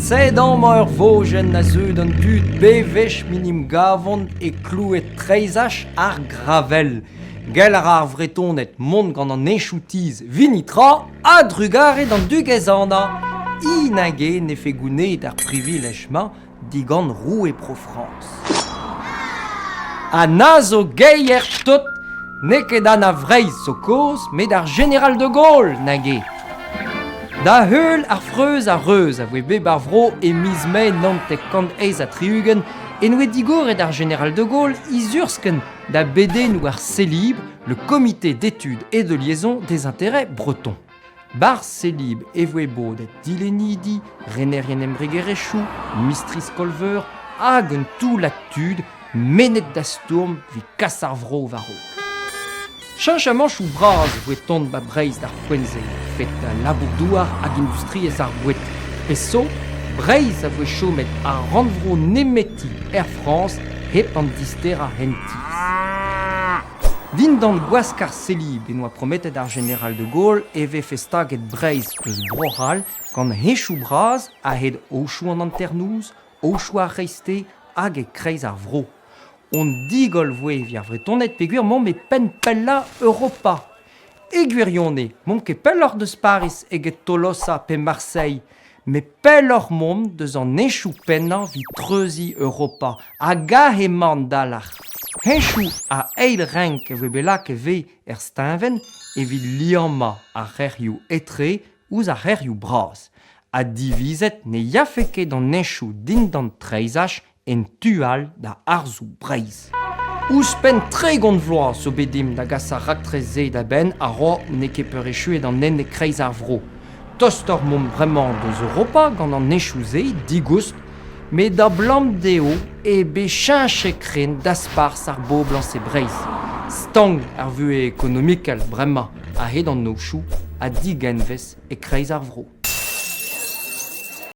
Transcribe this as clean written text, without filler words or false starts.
Sedammer vogen na zeud an dud bevech minim gavon e clouet treizach ar gravel. Gel ar vretonet mont gant an enchoutiz vinitra a drugaret an dugezana. Inage ne fe gounet ar privilejman digant roue pro France. A nazo geier tot, ne ket an a vreiz so koz, met ar général de Gaulle nage. Da heul ar freuz a reuz a voe bar vro e miz me nantek kant eiz a triugen en oe digoret ar général de Gaulle izursken da beden ou ar Célib, le comité d'études et de liaison des intérêts bretons. Bar Célib e voe bodet dilenidi, renerien embregerechou, mistris kolver, hag un tout l'actud, menet da stourm vi kassar vro varo. Chanchamanch ou braz voe tont ba breiz d'ar poenze, fet labour-douar hag industriez ar bouet. Peso, breiz a voe chomet ar randvro nemeti Air France hep an dister a henti. Din d'an gwaskar Célib en oa prometet ar général de Gaulle eve festaget breiz eus brohal gant hechou braz a hed ouchou an anternouz, ouchou ar reiste hag e kreiz ar vro. On digol voe vi ar vretonet peguer mont me pen pella Europa. Eguerione, mont ket pellor deus Paris eget Tolosa pe Marseille, me pellor mont deus an enchou pennan vi treuzi Europa, a gaheman dalar. Henchou a eil renk e voe belak e ve er steinven e vi liamma a rerioù etre ouz a rerioù braz. A divizet ne yafeke d'an enchou din d'an treizach en tual da arzou breiz. Ous pen tre gont vloaz so bedim da gas a raktreze da ben a ro ne ket perechu d'an nen e kreiz ar vro. Tostor mont bremañ deus Europa gant an enchouze digoust, me da blam deo e be chinche kren da spars ar boblans e breiz. Stang ar vue ekonomikal bremañ a hed an nouchou a digenvez e kreiz ar vro.